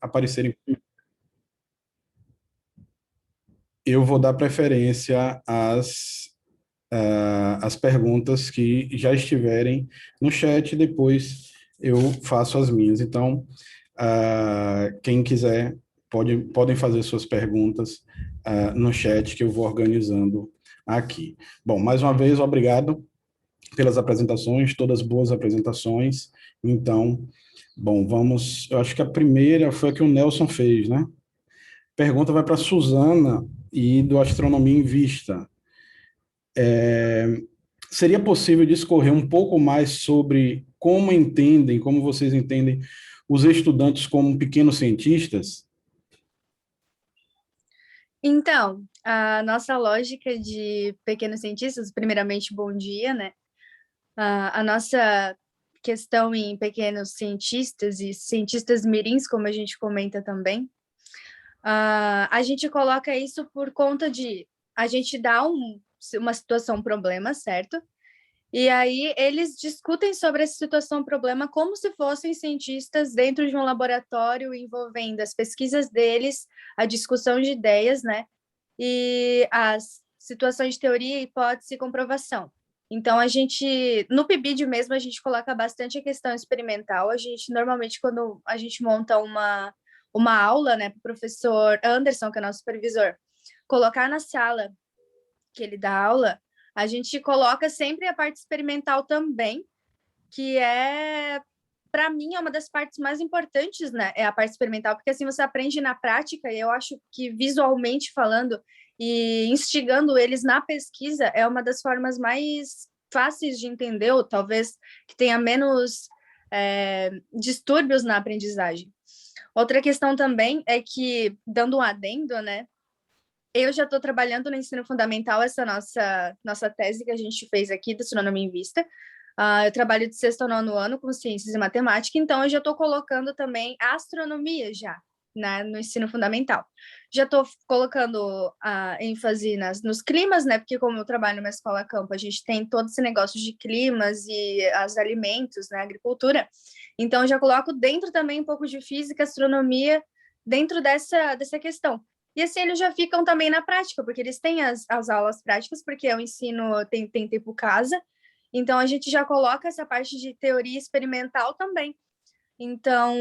aparecerem, eu vou dar preferência às perguntas que já estiverem no chat, depois eu faço as minhas. Então, quem quiser, podem fazer suas perguntas no chat, que eu vou organizando aqui. Bom, mais uma vez, obrigado pelas apresentações, todas boas apresentações. Então, bom, vamos. Eu acho que a primeira foi a que o Nelson fez, né? Pergunta vai para a Suzana e do Astronomia em Vista. Seria possível discorrer um pouco mais sobre como vocês entendem os estudantes como pequenos cientistas? Então, a nossa lógica de pequenos cientistas, primeiramente, bom dia, né? A nossa questão em pequenos cientistas e cientistas mirins, como a gente comenta também, a gente coloca isso por conta de a gente dá uma situação, um problema, certo? E aí eles discutem sobre essa situação, problema, como se fossem cientistas dentro de um laboratório envolvendo as pesquisas deles, a discussão de ideias, né? E as situações de teoria, hipótese e comprovação. Então, no PIBID mesmo, a gente coloca bastante a questão experimental. A gente, normalmente, quando a gente monta uma aula, né, para o professor Anderson, que é nosso supervisor, colocar na sala que ele dá aula, a gente coloca sempre a parte experimental também, que para mim, é uma das partes mais importantes, né? É a parte experimental, porque assim você aprende na prática, e eu acho que visualmente falando e instigando eles na pesquisa é uma das formas mais fáceis de entender, ou talvez que tenha menos distúrbios na aprendizagem. Outra questão também é que, dando um adendo, né? Eu já estou trabalhando no ensino fundamental, essa nossa tese que a gente fez aqui, da Astronomia em Vista. Eu trabalho de sexto ao nono ano com ciências e matemática, então eu já estou colocando também a astronomia já, né, no ensino fundamental. Já estou colocando a ênfase nos climas, né, porque como eu trabalho numa escola campo, a gente tem todo esse negócio de climas e os alimentos, né, agricultura. Então eu já coloco dentro também um pouco de física, astronomia, dentro dessa questão. E assim, eles já ficam também na prática, porque eles têm as aulas práticas, porque o ensino tem tempo casa, então a gente já coloca essa parte de teoria experimental também. Então,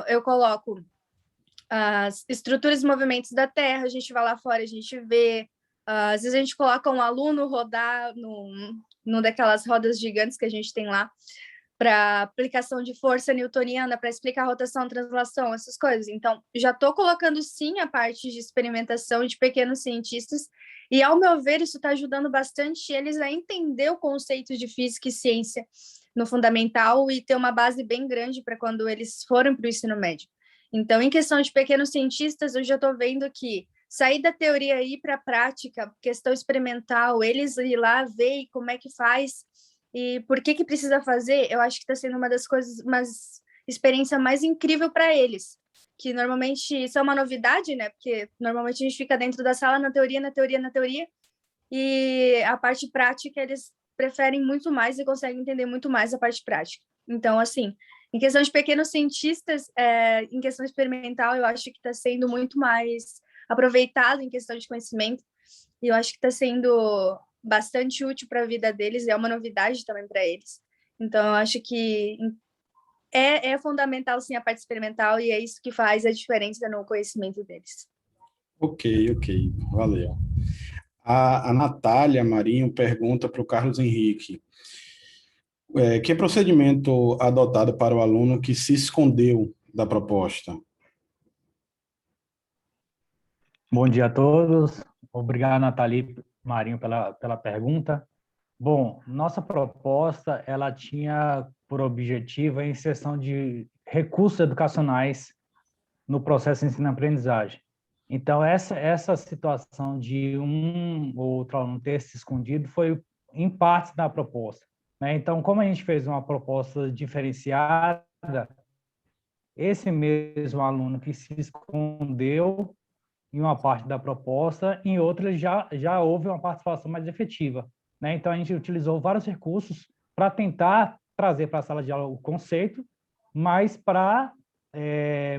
eu coloco as estruturas e movimentos da Terra, a gente vai lá fora, a gente vê, às vezes a gente coloca um aluno rodar num daquelas rodas gigantes que a gente tem lá, para aplicação de força newtoniana, para explicar rotação, translação, essas coisas. Então, já estou colocando sim a parte de experimentação de pequenos cientistas, e ao meu ver, isso está ajudando bastante eles a entender o conceito de física e ciência no fundamental e ter uma base bem grande para quando eles forem para o ensino médio. Então, em questão de pequenos cientistas, eu já estou vendo que sair da teoria e ir para a prática, questão experimental, eles ir lá ver como é que faz e por que precisa fazer, eu acho que está sendo uma das coisas, uma experiência mais incrível para eles. Que normalmente isso é uma novidade, né? Porque normalmente a gente fica dentro da sala na teoria, na teoria, na teoria, e a parte prática eles preferem muito mais e conseguem entender muito mais a parte prática. Então, assim, em questão de pequenos cientistas, em questão experimental, eu acho que está sendo muito mais aproveitado em questão de conhecimento, e eu acho que está sendo bastante útil para a vida deles, e é uma novidade também para eles. Então, eu acho que é fundamental, sim, a parte experimental, e é isso que faz a diferença no conhecimento deles. Ok, ok, valeu. A Natália Marinho pergunta para o Carlos Henrique: que procedimento adotado para o aluno que se escondeu da proposta? Bom dia a todos. Obrigado, Nathalie Marinho, pela pergunta. Bom, nossa proposta, ela tinha por objetivo a inserção de recursos educacionais no processo de ensino-aprendizagem. Então, essa situação de um ou outro aluno ter se escondido foi em parte da proposta, né? Então, como a gente fez uma proposta diferenciada, esse mesmo aluno que se escondeu em uma parte da proposta, em outras já houve uma participação mais efetiva, né? Então, a gente utilizou vários recursos para tentar trazer para a sala de aula o conceito, mas para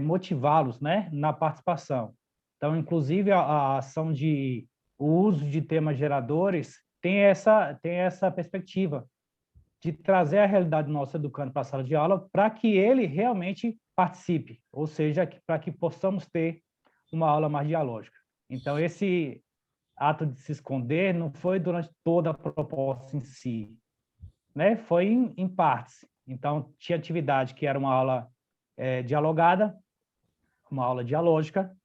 motivá-los, né, na participação. Então, inclusive, a ação de o uso de temas geradores tem essa perspectiva de trazer a realidade do nosso educando para a sala de aula para que ele realmente participe, ou seja, para que possamos ter uma aula mais dialógica. Então, esse ato de se esconder não foi durante toda a proposta em si, né? Foi em partes. Então, tinha atividade que era uma aula dialogada, uma aula dialógica,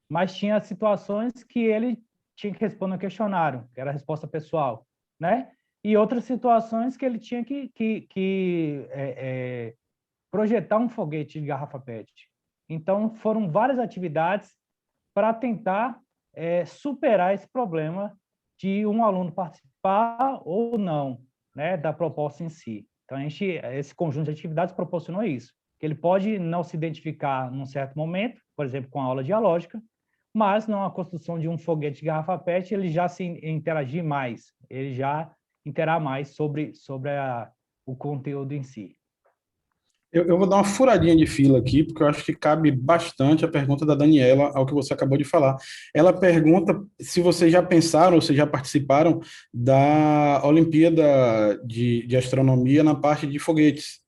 mas tinha situações que ele tinha que responder um questionário, que era a resposta pessoal, né? E outras situações que ele tinha que projetar um foguete de garrafa PET. Então, foram várias atividades para tentar superar esse problema de um aluno participar ou não, né, da proposta em si. Então, esse conjunto de atividades proporcionou isso, que ele pode não se identificar num certo momento, por exemplo, com a aula dialógica, mas na construção de um foguete de garrafa PET, ele já se interagir mais, ele já interar mais sobre o conteúdo em si. Eu vou dar uma furadinha de fila aqui, porque eu acho que cabe bastante a pergunta da Daniela ao que você acabou de falar. Ela pergunta se vocês já pensaram, ou se já participaram da Olimpíada de Astronomia na parte de foguetes.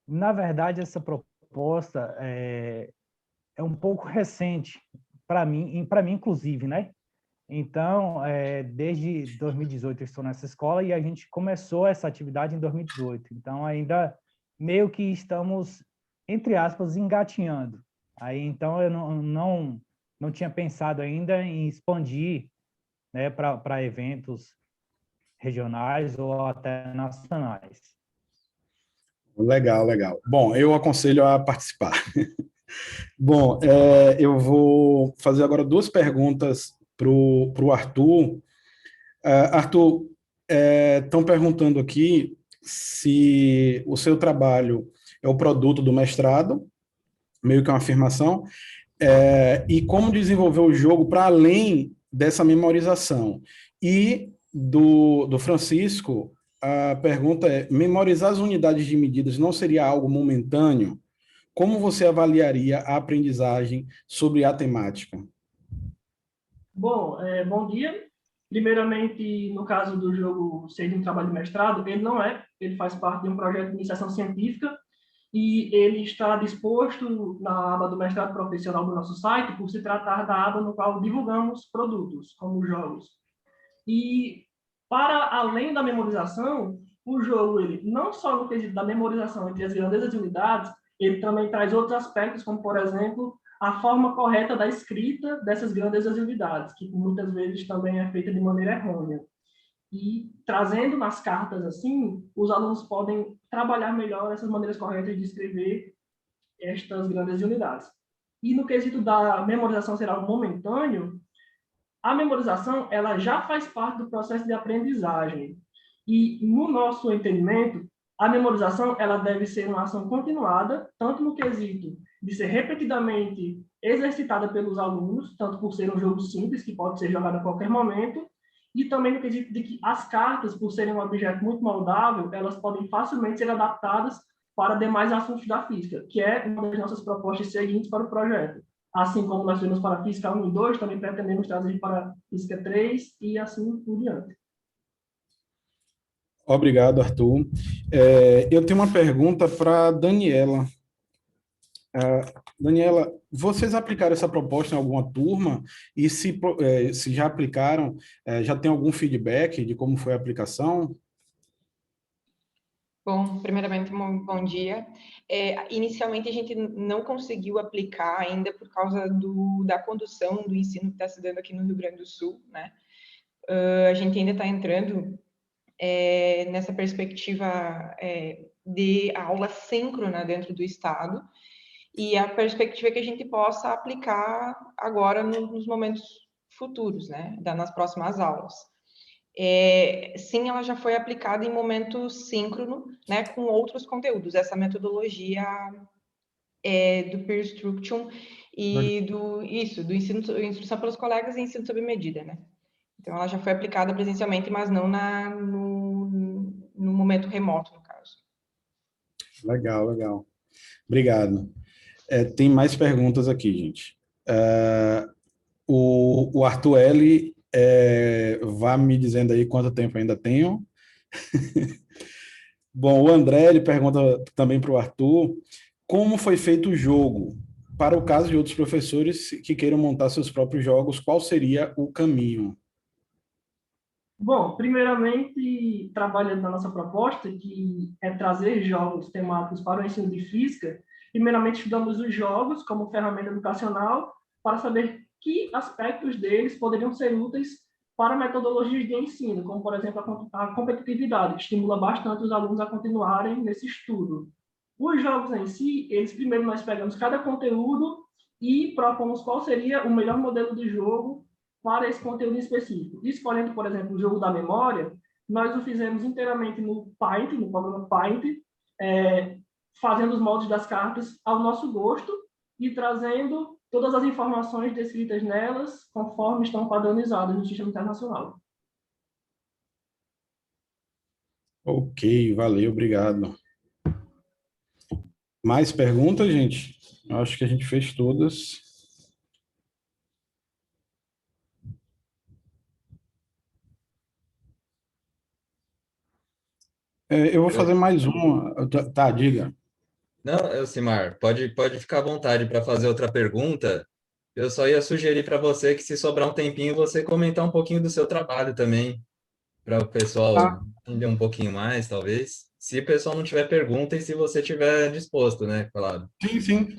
Na verdade, essa proposta é um pouco recente para mim, inclusive, né? Então, desde 2018 eu estou nessa escola e a gente começou essa atividade em 2018. Então, ainda meio que estamos, entre aspas, engatinhando. Aí, então, eu não tinha pensado ainda em expandir, né, para eventos regionais ou até nacionais. Legal, legal. Bom, eu aconselho a participar. Bom, eu vou fazer agora duas perguntas para o Arthur. Arthur, estão perguntando aqui se o seu trabalho é o produto do mestrado, meio que uma afirmação, e como desenvolver o jogo para além dessa memorização. E do Francisco, a pergunta é: memorizar as unidades de medidas não seria algo momentâneo? Como você avaliaria a aprendizagem sobre a temática? Bom, bom dia. Primeiramente, no caso do jogo ser de um trabalho de mestrado, ele não é, ele faz parte de um projeto de iniciação científica e ele está disposto na aba do mestrado profissional do nosso site, por se tratar da aba no qual divulgamos produtos, como jogos. E, para além da memorização, o jogo, ele não só no quesito da memorização entre as grandezas de unidades, ele também traz outros aspectos, como, por exemplo, a forma correta da escrita dessas grandezas de unidades, que muitas vezes também é feita de maneira errônea. E trazendo nas cartas assim, os alunos podem trabalhar melhor essas maneiras corretas de escrever estas grandes unidades. E no quesito da memorização ser algo momentâneo, a memorização ela já faz parte do processo de aprendizagem. E no nosso entendimento, a memorização ela deve ser uma ação continuada, tanto no quesito de ser repetidamente exercitada pelos alunos, tanto por ser um jogo simples, que pode ser jogado a qualquer momento, e também no quesito de que as cartas, por serem um objeto muito moldável, elas podem facilmente ser adaptadas para demais assuntos da física, que é uma das nossas propostas seguintes para o projeto. Assim como nós temos para a Física 1 e 2, também pretendemos trazer para a Física 3 e assim por diante. Obrigado, Arthur. Eu tenho uma pergunta para a Daniela. Daniela, vocês aplicaram essa proposta em alguma turma? E se já aplicaram, já tem algum feedback de como foi a aplicação? Bom, primeiramente, bom dia. Inicialmente, a gente não conseguiu aplicar ainda por causa da condução do ensino que está se dando aqui no Rio Grande do Sul, né? A gente ainda está entrando nessa perspectiva de aula síncrona dentro do Estado, e a perspectiva é que a gente possa aplicar agora nos momentos futuros, né? Nas próximas aulas. Sim, ela já foi aplicada em momento síncrono, né, com outros conteúdos, essa metodologia do peer instruction e do ensino, instrução pelos colegas e ensino sob medida, né? Então, ela já foi aplicada presencialmente, mas não no momento remoto, no caso. Legal, legal. Obrigado. Tem mais perguntas aqui, gente. O Arthur L. Vá me dizendo aí quanto tempo ainda tenho. Bom, o André ele pergunta também para o Arthur como foi feito o jogo. Para o caso de outros professores que queiram montar seus próprios jogos, qual seria o caminho? Bom, primeiramente, trabalhando na nossa proposta, que é trazer jogos temáticos para o ensino de física, primeiramente estudamos os jogos como ferramenta educacional para saber que aspectos deles poderiam ser úteis para metodologias de ensino, como, por exemplo, a competitividade, que estimula bastante os alunos a continuarem nesse estudo. Os jogos em si, eles primeiro nós pegamos cada conteúdo e propomos qual seria o melhor modelo de jogo para esse conteúdo específico. Escolhendo, por exemplo, o jogo da memória, nós o fizemos inteiramente no Paint, no programa Paint, fazendo os moldes das cartas ao nosso gosto e trazendo todas as informações descritas nelas conforme estão padronizadas no sistema internacional. Ok, valeu, obrigado. Mais perguntas, gente? Eu acho que a gente fez todas. Eu vou fazer mais uma. Tá, diga. Não, Elcimar, pode ficar à vontade para fazer outra pergunta. Eu só ia sugerir para você que, se sobrar um tempinho, você comentar um pouquinho do seu trabalho também, para o pessoal Ah, entender um pouquinho mais, talvez. Se o pessoal não tiver pergunta e se você tiver disposto, né? Claro. sim, sim.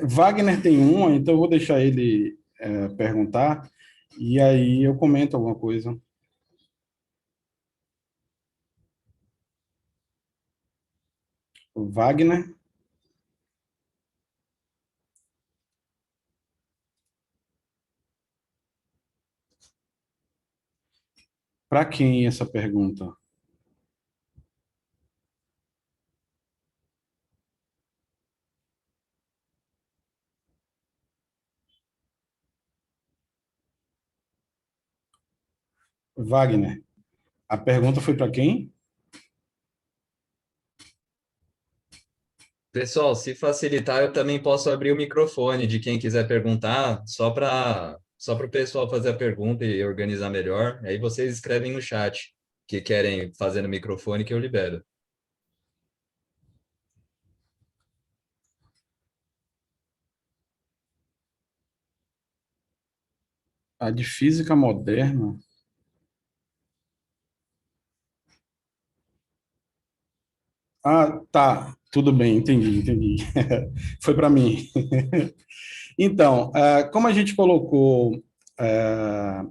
Wagner tem uma, então eu vou deixar ele perguntar, e aí eu comento alguma coisa. O Wagner, para quem essa pergunta? Wagner, a pergunta foi para quem? Pessoal, se facilitar, eu também posso abrir o microfone de quem quiser perguntar, só para o pessoal fazer a pergunta e organizar melhor. Aí vocês escrevem no chat que querem fazer no microfone que eu libero. A de física moderna? Ah, tá. Tudo bem, entendi. Foi para mim. Então, como a gente colocou a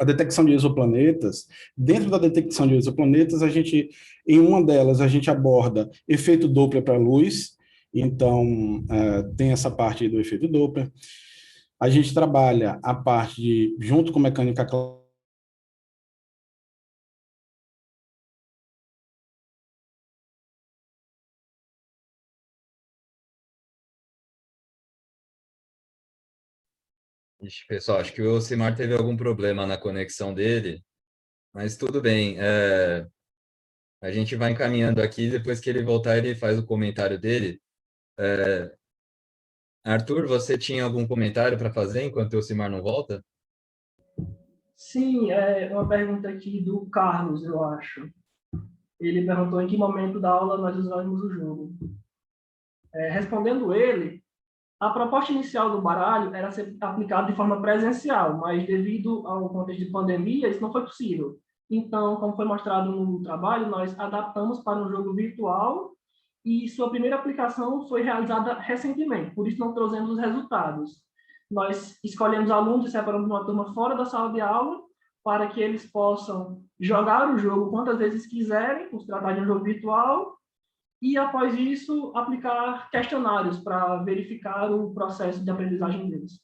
detecção de exoplanetas, dentro da detecção de exoplanetas, em uma delas, a gente aborda efeito Doppler para a luz, então, tem essa parte do efeito Doppler. A gente trabalha a parte junto com mecânica clássica. Ixi, pessoal, acho que o Elcimar teve algum problema na conexão dele, mas tudo bem. A gente vai encaminhando aqui, depois que ele voltar, ele faz o comentário dele. Arthur, você tinha algum comentário para fazer enquanto o Elcimar não volta? Sim, é uma pergunta aqui do Carlos, eu acho. Ele perguntou em que momento da aula nós usamos o jogo. Respondendo ele, a proposta inicial do baralho era ser aplicado de forma presencial, mas devido ao contexto de pandemia, isso não foi possível. Então, como foi mostrado no trabalho, nós adaptamos para um jogo virtual e sua primeira aplicação foi realizada recentemente, por isso não trouxemos os resultados. Nós escolhemos alunos e separamos uma turma fora da sala de aula para que eles possam jogar o jogo quantas vezes quiserem, por se tratar de um jogo virtual, e, após isso, aplicar questionários para verificar o processo de aprendizagem deles.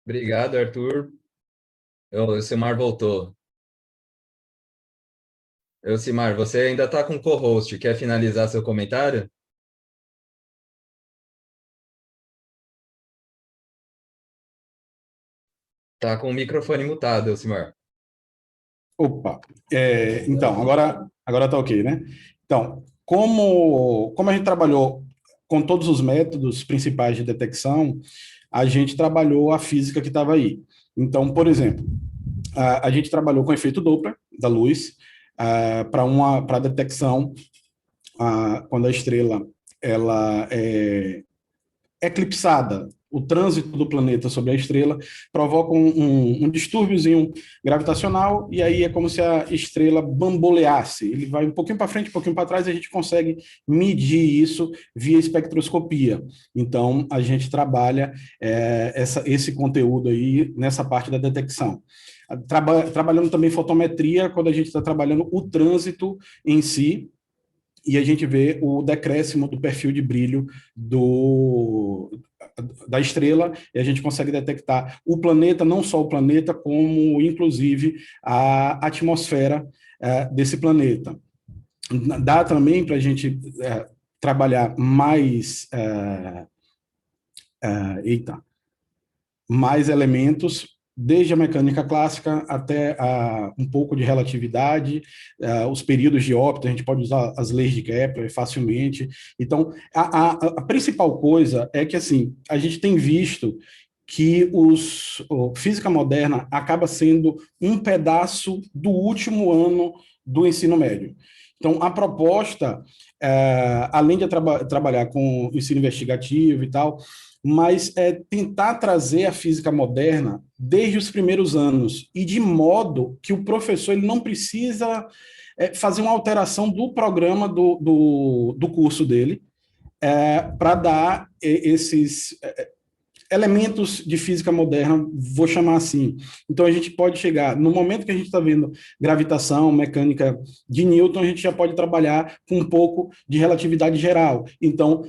Obrigado, Arthur. O Elcimar voltou. Elcimar, você ainda está com co-host. Quer finalizar seu comentário? Tá com o microfone mutado, Elcimar. Opa, então, agora tá ok, né? Então, como a gente trabalhou com todos os métodos principais de detecção, a gente trabalhou a física que estava aí. Então, por exemplo, a gente trabalhou com o efeito Doppler da luz para detecção quando a estrela ela é eclipsada, o trânsito do planeta sobre a estrela provoca um distúrbiozinho gravitacional, e aí é como se a estrela bamboleasse. Ele vai um pouquinho para frente, um pouquinho para trás, e a gente consegue medir isso via espectroscopia. Então, a gente trabalha esse conteúdo aí nessa parte da detecção. Trabalhando também fotometria, quando a gente está trabalhando o trânsito em si, e a gente vê o decréscimo do perfil de brilho da estrela, e a gente consegue detectar o planeta, não só o planeta, como inclusive a atmosfera desse planeta. Dá também para a gente trabalhar mais elementos, desde a mecânica clássica até um pouco de relatividade, os períodos de órbita, a gente pode usar as leis de Kepler facilmente. Então, a principal coisa é que, assim, a gente tem visto que física moderna acaba sendo um pedaço do último ano do ensino médio. Então, a proposta, além de trabalhar com ensino investigativo e tal, mas tentar trazer a física moderna desde os primeiros anos, e de modo que o professor ele não precisa fazer uma alteração do programa do curso dele para dar esses elementos de física moderna, vou chamar assim. Então, a gente pode chegar, no momento que a gente está vendo gravitação, mecânica de Newton, a gente já pode trabalhar com um pouco de relatividade geral. Então,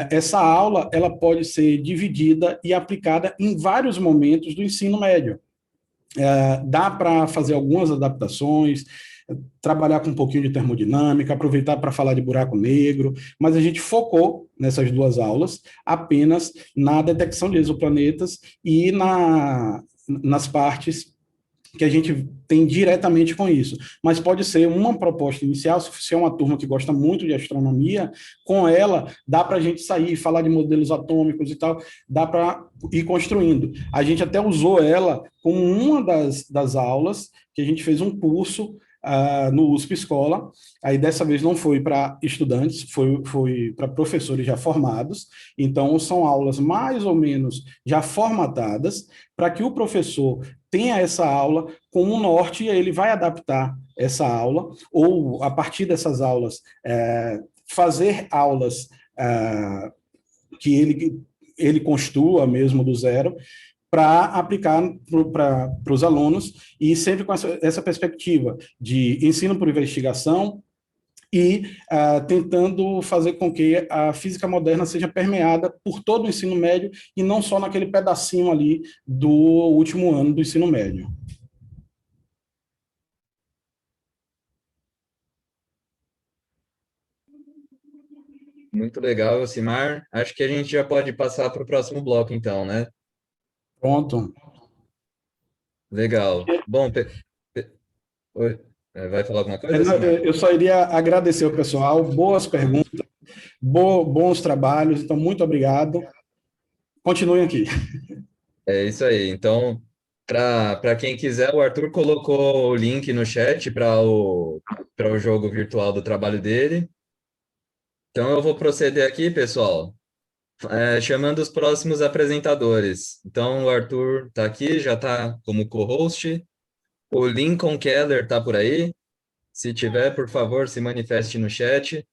essa aula, ela pode ser dividida e aplicada em vários momentos do ensino médio. Dá para fazer algumas adaptações, trabalhar com um pouquinho de termodinâmica, aproveitar para falar de buraco negro, mas a gente focou nessas duas aulas apenas na detecção de exoplanetas e nas partes que a gente tem diretamente com isso. Mas pode ser uma proposta inicial, se é uma turma que gosta muito de astronomia, com ela dá para a gente sair, falar de modelos atômicos e tal, dá para ir construindo. A gente até usou ela como uma das aulas, que a gente fez um curso no USP Escola. Aí dessa vez não foi para estudantes, foi para professores já formados. Então são aulas mais ou menos já formatadas, para que o professor tenha essa aula como um norte, e aí ele vai adaptar essa aula, ou a partir dessas aulas, fazer aulas que ele construa mesmo do zero, para aplicar para os alunos, e sempre com essa perspectiva de ensino por investigação, e tentando fazer com que a física moderna seja permeada por todo o ensino médio, e não só naquele pedacinho ali do último ano do ensino médio. Muito legal, Simar. Acho que a gente já pode passar para o próximo bloco, então, né? Pronto. Legal. Bom, Oi, vai falar alguma coisa, Simar? Eu só iria agradecer ao pessoal, boas perguntas, bons trabalhos, então muito obrigado. Continuem aqui. É isso aí. Então, para quem quiser, o Arthur colocou o link no chat para o jogo virtual do trabalho dele. Então, eu vou proceder aqui, pessoal, chamando os próximos apresentadores. Então, o Arthur está aqui, já está como co-host. O Lincoln Keller está por aí. Se tiver, por favor, se manifeste no chat.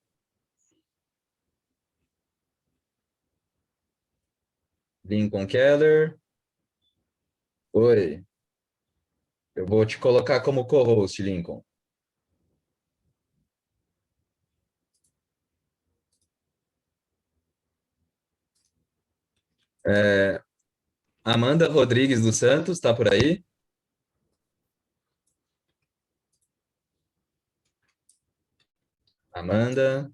Lincoln Keller. Oi. Eu vou te colocar como co-host, Lincoln. Amanda Rodrigues dos Santos está por aí? Amanda.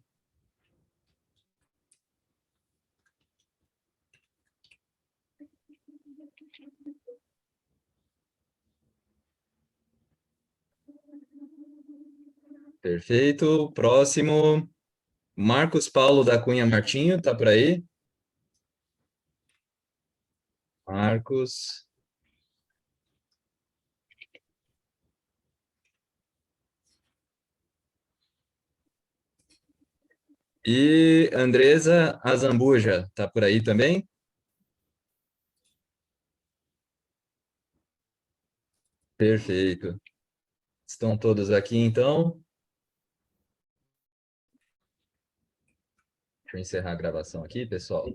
Perfeito. Próximo, Marcos Paulo da Cunha Martinho, tá por aí? Marcos. E Andresa Azambuja, tá por aí também? Perfeito. Estão todos aqui, então. Deixa eu encerrar a gravação aqui, pessoal.